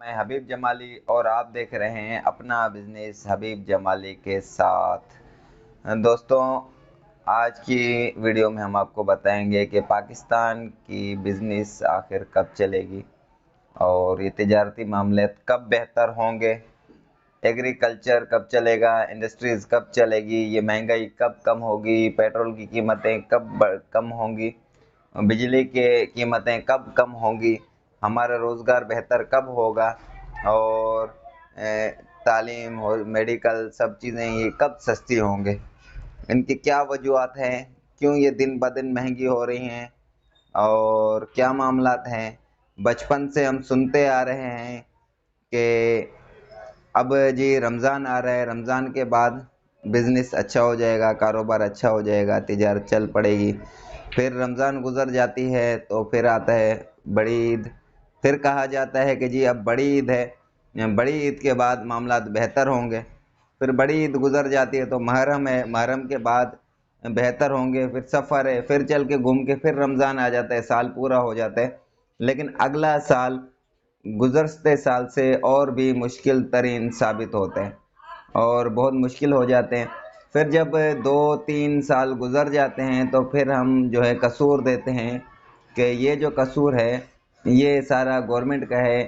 मैं हबीब जमाली और आप देख रहे हैं अपना बिजनेस हबीब जमाली के साथ। दोस्तों, आज की वीडियो में हम आपको बताएंगे कि पाकिस्तान की बिजनेस आखिर कब चलेगी और ये तिजारती मामले कब बेहतर होंगे, एग्रीकल्चर कब चलेगा, इंडस्ट्रीज कब चलेगी, ये महंगाई कब कम होगी, पेट्रोल की कीमतें कब कम होंगी, बिजली के कीमतें कब कम होंगी, हमारा रोज़गार बेहतर कब होगा और तालीम और मेडिकल सब चीज़ें ये कब सस्ती होंगे, इनकी क्या वजूहत हैं, क्यों ये दिन ब दिन महंगी हो रही हैं और क्या मामलात हैं। बचपन से हम सुनते आ रहे हैं कि अब जी रमज़ान आ रहा है, रमज़ान के बाद बिज़नेस अच्छा हो जाएगा, कारोबार अच्छा हो जाएगा, तिजारत चल पड़ेगी। फिर रमज़ान गुज़र जाती है तो फिर आता है बड़ी ईद। फिर कहा जाता है कि जी अब बड़ी ईद है, बड़ी ईद के बाद मामलात बेहतर होंगे। फिर बड़ी ईद गुज़र जाती है तो मुहर्रम है, मुहर्रम के बाद बेहतर होंगे। फिर सफ़र है, फिर चल के घूम के फिर रमज़ान आ जाता है, साल पूरा हो जाता है। लेकिन अगला साल गुज़श्ते साल से और भी मुश्किल तरीन साबित होते हैं और बहुत मुश्किल हो जाते हैं। फिर जब 2-3 साल गुज़र जाते हैं तो फिर हम जो है कसूर देते हैं कि ये जो कसूर है ये सारा गवर्नमेंट का है।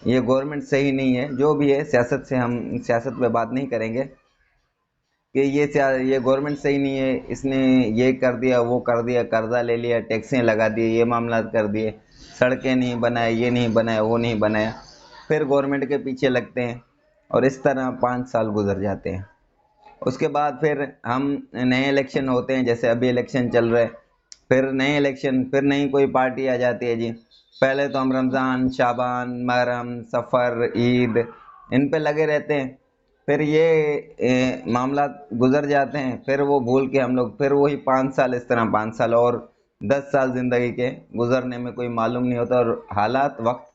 ये गवर्नमेंट सही नहीं है, जो भी है सियासत से हम सियासत पे बात नहीं करेंगे कि ये गवर्नमेंट सही नहीं है, इसने ये कर दिया, वो कर दिया, कर्जा ले लिया, टैक्सें लगा दी, ये मामला कर दिए, सड़कें नहीं बनाए, ये नहीं बनाया, वो नहीं बनाया। फिर गवर्नमेंट के पीछे लगते हैं और इस तरह 5 साल गुजर जाते हैं। उसके बाद फिर हम नए इलेक्शन होते हैं, जैसे अभी इलेक्शन चल रहे, फिर नए इलेक्शन, फिर नई कोई पार्टी आ जाती है जी। पहले तो हम रमज़ान, शाबान, मुहर्रम, सफ़र, ईद इन पे लगे रहते हैं। फिर ये मामला गुजर जाते हैं, फिर वो भूल के हम लोग फिर वही 5 साल, इस तरह 5 साल और 10 साल ज़िंदगी के गुजरने में कोई मालूम नहीं होता और हालात वक्त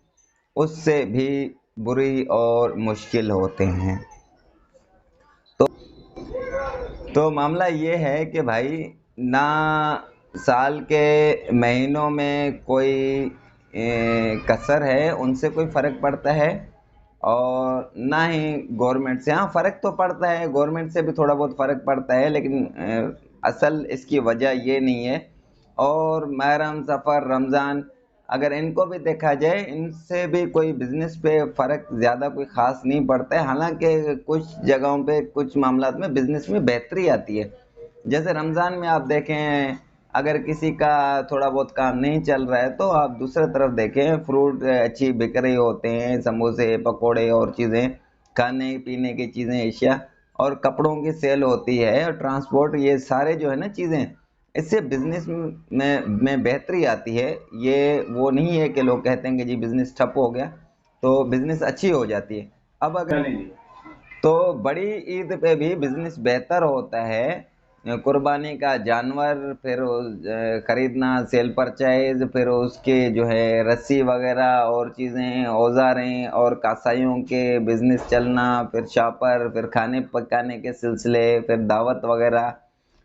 उससे भी बुरी और मुश्किल होते हैं। तो मामला ये है कि भाई ना साल के महीनों में कोई कसर है, उनसे कोई फ़र्क पड़ता है और ना ही गवर्नमेंट से। हाँ, फ़र्क तो पड़ता है, गवर्नमेंट से भी थोड़ा बहुत फ़र्क पड़ता है, लेकिन असल इसकी वजह ये नहीं है। और मुहर्रम, सफ़र, रमज़ान अगर इनको भी देखा जाए, इनसे भी कोई बिज़नेस पे फ़र्क ज़्यादा कोई ख़ास नहीं पड़ता है। हालांकि कुछ जगहों पे कुछ मामलात में बिज़नेस में बेहतरी आती है। जैसे रमज़ान में आप देखें, अगर किसी का थोड़ा बहुत काम नहीं चल रहा है तो आप दूसरी तरफ देखें, फ्रूट अच्छी बिक रही होते हैं, समोसे, पकोड़े और चीज़ें, खाने पीने की चीज़ें, एशिया और कपड़ों की सेल होती है और ट्रांसपोर्ट, ये सारे जो है ना चीज़ें, इससे बिजनेस में बेहतरी आती है। ये वो नहीं है कि लोग कहते हैं कि जी बिजनेस ठप हो गया, तो बिजनेस अच्छी हो जाती है। अब अगर तो बड़ी ईद पे भी बिजनेस बेहतर होता है। कुर्बानी का जानवर, फिर खरीदना, सेल परचेज, फिर उसके जो है रस्सी वगैरह और चीज़ें, औजारें और कसाईयों के बिजनेस चलना, फिर शॉपर, फिर खाने पकाने के सिलसिले, फिर दावत वगैरह,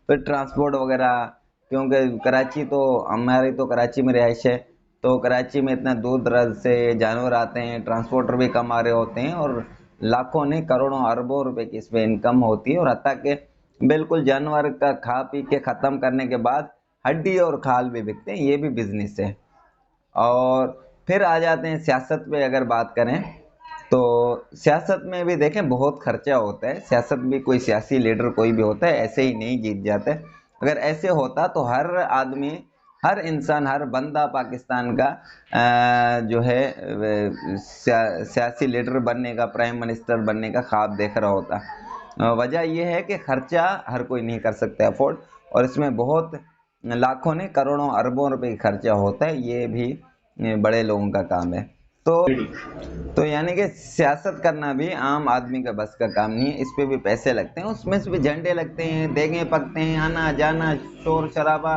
फिर ट्रांसपोर्ट वगैरह। क्योंकि कराची तो हमारी तो कराची में रिहाइश है, तो कराची में इतना दूर दराज से जानवर आते हैं, ट्रांसपोर्टर भी कम आ रहे होते हैं और लाखों नहीं करोड़ों अरबों रुपए की इसमें इनकम होती है। और हत्ता के बिल्कुल जानवर का खा पी के ख़त्म करने के बाद हड्डी और खाल भी बिकते हैं, ये भी बिजनेस है। और फिर आ जाते हैं सियासत पे, अगर बात करें तो सियासत में भी देखें बहुत खर्चा होता है। सियासत भी कोई सियासी लीडर कोई भी होता है, ऐसे ही नहीं जीत जाता है। अगर ऐसे होता तो हर आदमी, हर इंसान, हर बंदा पाकिस्तान का जो है सियासी लीडर बनने का, प्राइम मिनिस्टर बनने का ख्वाब देख रहा होता। वजह यह है कि खर्चा हर कोई नहीं कर सकता अफोर्ड, और इसमें बहुत लाखों ने करोड़ों अरबों रुपए का खर्चा होता है, ये भी बड़े लोगों का काम है। तो यानी कि सियासत करना भी आम आदमी का बस का काम नहीं है, इस पे भी पैसे लगते हैं, उसमें से भी झंडे लगते हैं, देंगे पकते हैं, आना जाना, शोर शराबा,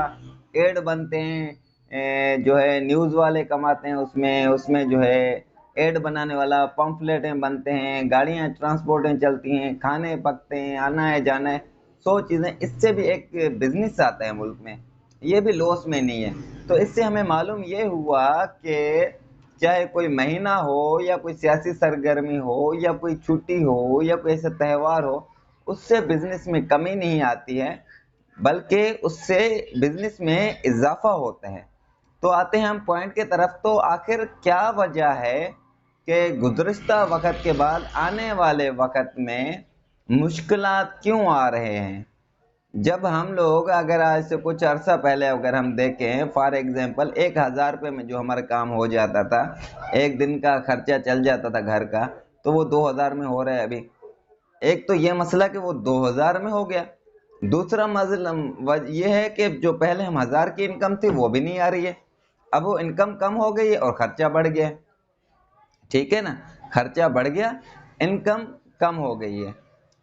एड बनते हैं, जो है न्यूज़ वाले कमाते हैं उसमें उसमें जो है एड बनाने वाला, पंफलेटें बनते हैं, गाड़ियां ट्रांसपोर्टें चलती हैं, खाने पकते हैं, आना है जाना है, 100 चीज़ें, इससे भी एक बिजनेस आता है मुल्क में, ये भी लॉस में नहीं है। तो इससे हमें मालूम ये हुआ कि चाहे कोई महीना हो या कोई सियासी सरगर्मी हो या कोई छुट्टी हो या कोई ऐसा त्यौहार हो, उससे बिजनेस में कमी नहीं आती है, बल्कि उससे बिजनेस में इजाफा होता है। तो आते हैं हम पॉइंट की तरफ। तो आखिर क्या वजह है कि गुज़श्ता वक़्त के बाद आने वाले वक़्त में मुश्किलात क्यों आ रहे हैं? जब हम लोग अगर आज से कुछ अरसा पहले अगर हम देखें, फॉर एग्जांपल 1000 रुपये में जो हमारा काम हो जाता था, एक दिन का खर्चा चल जाता था घर का, तो वो 2000 में हो रहा है अभी। एक तो ये मसला कि वो 2000 में हो गया। दूसरा मसला ये है कि जो पहले हम 1000 की इनकम थी वो भी नहीं आ रही है। अब वो इनकम कम हो गई है और खर्चा बढ़ गया है। ठीक है ना, खर्चा बढ़ गया, इनकम कम हो गई है।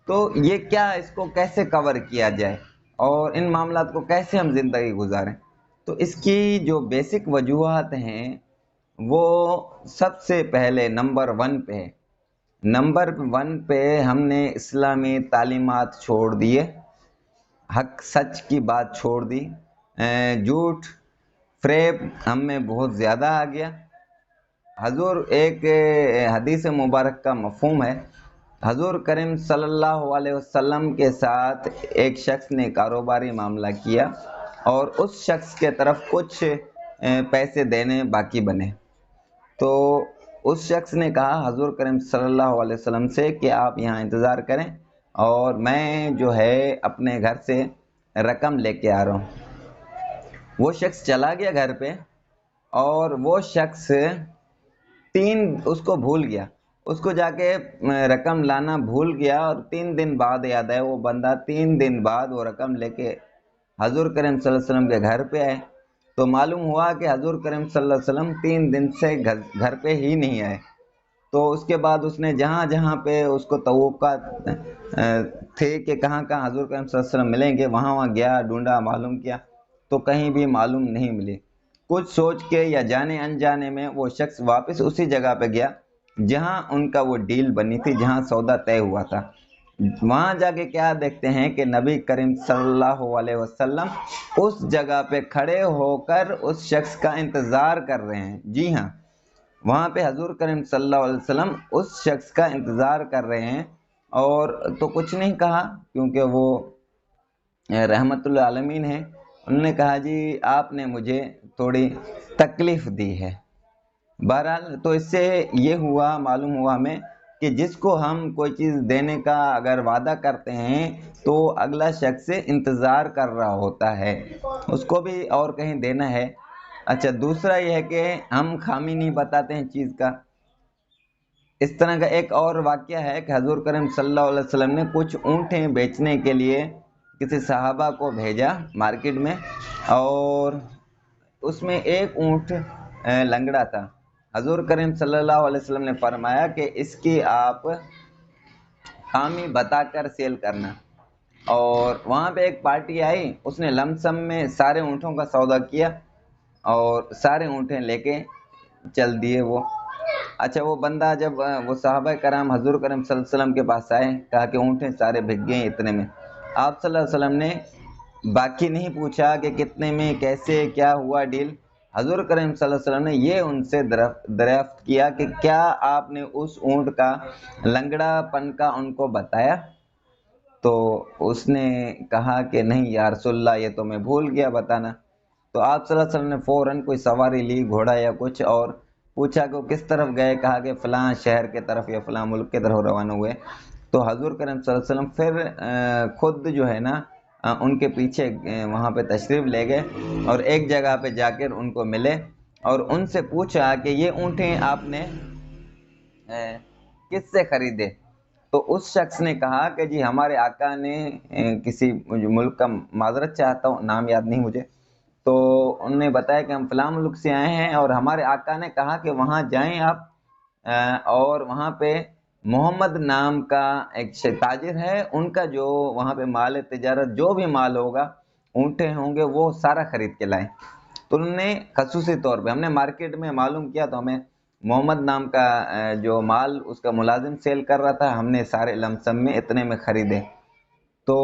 तो ये क्या, इसको कैसे कवर किया जाए और इन मामलात को कैसे हम ज़िंदगी गुजारें? तो इसकी जो बेसिक वजूहात हैं वो सबसे पहले नंबर 1 पे है। नंबर 1 पे हमने इस्लामी तालीमात छोड़ दिए, हक सच की बात छोड़ दी, झूठ फ़रेब हम में बहुत ज़्यादा आ गया। हजूर एक हदीस मुबारक का मफ़हूम है, हजूर करीम सल्लल्लाहु अलैहि वसल्लम के साथ एक शख्स ने कारोबारी मामला किया और उस शख्स के तरफ कुछ पैसे देने बाकी बने। तो उस शख्स ने कहा हजूर करीम सल्लल्लाहु अलैहि वसल्लम से कि आप यहाँ इंतज़ार करें और मैं जो है अपने घर से रकम लेके आ रहा हूँ। वो शख्स चला गया घर पे और वो शख्स उसको भूल गया, उसको जाके रकम लाना भूल गया और 3 दिन बाद याद है, वो बंदा 3 दिन बाद वो रकम लेके हजूर करीम सल्लल्लाहु अलैहि वसल्लम के घर पे आए। तो मालूम हुआ कि हजूर करीम सल्लल्लाहु अलैहि वसल्लम 3 दिन से घर पे ही नहीं आए। तो उसके बाद उसने जहाँ जहाँ पे उसको तवक्का थे कि कहाँ कहाँ हजूर करीम सल्लल्लाहु अलैहि वसल्लम मिलेंगे, वहाँ वहाँ गया, ढूंढा, मालूम किया, तो कहीं भी मालूम नहीं मिली। कुछ सोच के या जाने अनजाने में वो शख्स वापस उसी जगह पे गया जहाँ उनका वो डील बनी थी, जहाँ सौदा तय हुआ था। वहाँ जाके क्या देखते हैं कि नबी करीम सल्लल्लाहु अलैहि वसल्लम उस जगह पे खड़े होकर उस शख्स का इंतज़ार कर रहे हैं। जी हाँ, वहाँ पे हजूर करीम सल्लल्लाहु अलैहि वसल्लम उस शख्स का इंतज़ार कर रहे हैं और तो कुछ नहीं कहा क्योंकि वो रहमतुल आलमीन है। उन्होंने कहा जी आपने मुझे थोड़ी तकलीफ़ दी है। बहरहाल तो इससे ये हुआ, मालूम हुआ हमें कि जिसको हम कोई चीज़ देने का अगर वादा करते हैं तो अगला शख्स इंतज़ार कर रहा होता है, उसको भी और कहीं देना है। अच्छा, दूसरा ये है कि हम खामी नहीं बताते हैं चीज़ का। इस तरह का एक और वाक़या है कि हजूर करीम सल्लल्लाहु अलैहि वसल्लम ने कुछ ऊँटें बेचने के लिए किसी सहाबा को भेजा मार्केट में और उसमें एक ऊँट लंगड़ा था। हजूर करीम सल्लल्लाहु अलैहि वसल्लम ने फरमाया कि इसकी आप खामी बताकर सेल करना। और वहाँ पे एक पार्टी आई, उसने लमसम में सारे ऊँटों का सौदा किया और सारे ऊँटें लेके चल दिए वो। अच्छा, वो बंदा जब वो सहाबा कराम हजूर करीम सल्लल्लाहु अलैहि वसल्लम के पास आए, कहा कि ऊँटें सारे बिक गए इतने में। आप सल्लल्लाहु अलैहि वसल्लम ने बाकी नहीं पूछा कि कितने में, कैसे, क्या हुआ डील। हजूर करीम सल्लल्लाहु अलैहि वसल्लम ने ये उनसे दरियाफ्त किया कि क्या आपने उस ऊँट का लंगड़ापन का उनको बताया? तो उसने कहा कि नहीं या रसूलल्लाह, ये तो मैं भूल गया बताना। तो आप सल्लल्लाहु अलैहि वसल्लम ने फ़ौरन कोई सवारी ली, घोड़ा या कुछ, और पूछा कि वो किस तरफ गए? कहा कि फ़लाँ शहर के तरफ या फ़लाँ मुल्क के तरफ रवाना हुए। तो हजूर करीम सल्लल्लाहु अलैहि वसल्लम फिर खुद जो है ना उनके पीछे वहाँ पे तशरीफ़ ले गए और एक जगह पे जाकर उनको मिले और उनसे पूछा कि ये ऊँटें आपने किससे खरीदे? तो उस शख्स ने कहा कि जी हमारे आका ने किसी मुल्क का, माजरत चाहता हूँ नाम याद नहीं मुझे, तो उन्होंने बताया कि हम फलां मुल्क से आए हैं और हमारे आका ने कहा कि वहाँ जाएं आप और वहाँ पे मोहम्मद नाम का एक ताजिर है, उनका जो वहाँ पे माल तिजारत जो भी माल होगा, ऊँटे होंगे, वो सारा खरीद के लाएं। तो उन्होंने खसूसी तौर पे, हमने मार्केट में मालूम किया तो हमें मोहम्मद नाम का जो माल उसका मुलाजिम सेल कर रहा था, हमने सारे लमसम में इतने में खरीदे। तो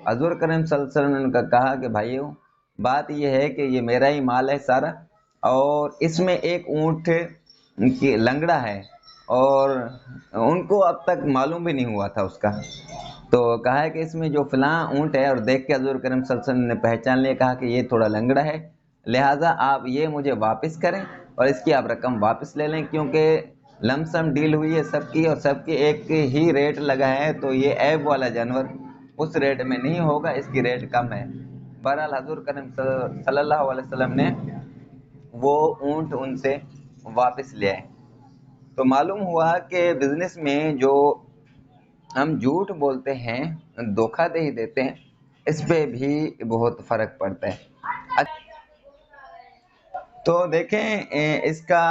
हजूर करीम सल्लल्लाहु अलैहि वसल्लम ने उनका कहा कि भाइयों, बात यह है कि ये मेरा ही माल है सारा और इसमें एक ऊँट कि लंगड़ा है اور ان کو اب تک معلوم بھی نہیں ہوا تھا اس کا. تو کہا ہے کہ اس میں جو فلاں اونٹ ہے، اور دیکھ کے حضور کریم صلی اللہ علیہ وسلم نے پہچان لیا، کہا کہ یہ تھوڑا لنگڑا ہے، لہٰذا آپ یہ مجھے واپس کریں اور اس کی آپ رقم واپس لے لیں، کیونکہ لم سم ڈیل ہوئی ہے سب کی، اور سب کی ایک ہی ریٹ لگا ہے، تو یہ عیب والا جانور اس ریٹ میں نہیں ہوگا، اس کی ریٹ کم ہے. بہرحال حضور کریم صلی اللہ علیہ وسلم نے وہ اونٹ ان سے واپس لے آئے. تو معلوم ہوا کہ بزنس میں جو ہم جھوٹ بولتے ہیں، دھوکہ دہی دیتے ہیں، اس پہ بھی بہت فرق پڑتا ہے. تو دیکھیں اس کا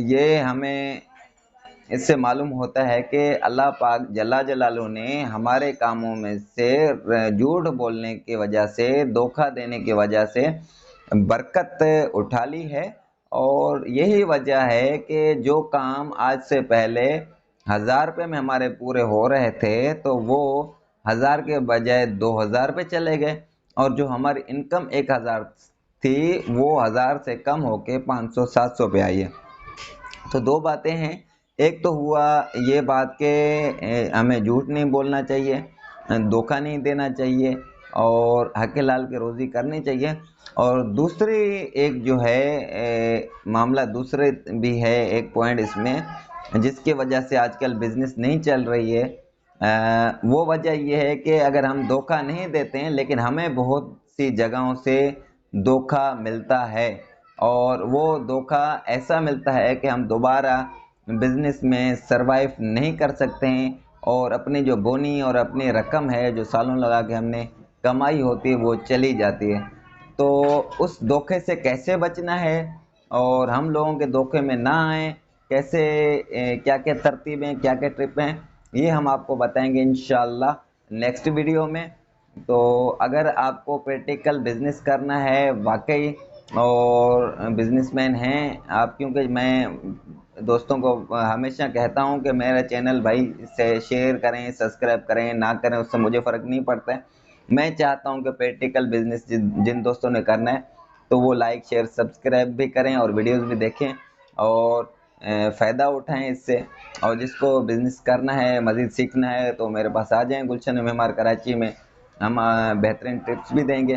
یہ ہمیں اس سے معلوم ہوتا ہے کہ اللہ پاک جل جلالہ نے ہمارے کاموں میں سے جھوٹ بولنے کی وجہ سے، دھوکہ دینے کی وجہ سے برکت اٹھا لی ہے. اور یہی وجہ ہے کہ جو کام آج سے پہلے 1000 روپے میں ہمارے پورے ہو رہے تھے، تو وہ 1000 کے بجائے 2000 پہ چلے گئے، اور جو ہماری انکم 1000 تھی وہ 1000 سے کم ہو کے 500-700 پہ آئی ہے. تو دو باتیں ہیں، ایک تو ہوا یہ بات کہ ہمیں جھوٹ نہیں بولنا چاہیے، دھوکہ نہیں دینا چاہیے، اور حق حلال کی روزی کرنی چاہیے. اور دوسری ایک جو ہے معاملہ دوسرے بھی ہے، ایک پوائنٹ اس میں جس کی وجہ سے آج کل بزنس نہیں چل رہی ہے، وہ وجہ یہ ہے کہ اگر ہم دھوکہ نہیں دیتے ہیں لیکن ہمیں بہت سی جگہوں سے دھوکہ ملتا ہے، اور وہ دھوکہ ایسا ملتا ہے کہ ہم دوبارہ بزنس میں سروائیو نہیں کر سکتے ہیں، اور اپنی جو بونی اور اپنی رقم ہے جو سالوں لگا کے ہم نے کمائی ہوتی ہے وہ چلی جاتی ہے. تو اس دھوکے سے کیسے بچنا ہے اور ہم لوگوں کے دھوکے میں نہ آئیں، کیسے کیا کیا ترتیبیں، کیا کیا ٹرپیں، یہ ہم آپ کو بتائیں گے انشاءاللہ نیکسٹ ویڈیو میں. تو اگر آپ کو پریکٹیکل بزنس کرنا ہے واقعی، اور بزنس مین ہیں آپ، کیونکہ میں دوستوں کو ہمیشہ کہتا ہوں کہ میرا چینل بھائی سے شیئر کریں، سبسکرائب کریں، نہ کریں اس سے مجھے فرق نہیں پڑتا ہے. میں چاہتا ہوں کہ پریکٹیکل بزنس جن دوستوں نے کرنا ہے تو وہ لائک شیئر سبسکرائب بھی کریں اور ویڈیوز بھی دیکھیں اور فائدہ اٹھائیں اس سے. اور جس کو بزنس کرنا ہے، مزید سیکھنا ہے، تو میرے پاس آ جائیں گلشن معمار کراچی میں. ہم بہترین ٹپس بھی دیں گے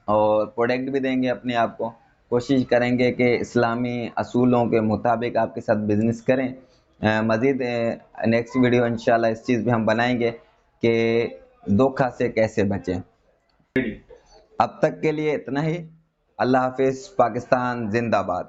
اور پروڈکٹ بھی دیں گے اپنے آپ کو. کوشش کریں گے کہ اسلامی اصولوں کے مطابق آپ کے ساتھ بزنس کریں. مزید نیکسٹ ویڈیو انشاءاللہ اس چیز پہ ہم بنائیں گے کہ دھوکہ سے کیسے بچیں. اب تک کے لیے اتنا ہی. اللہ حافظ. پاکستان زندہ باد.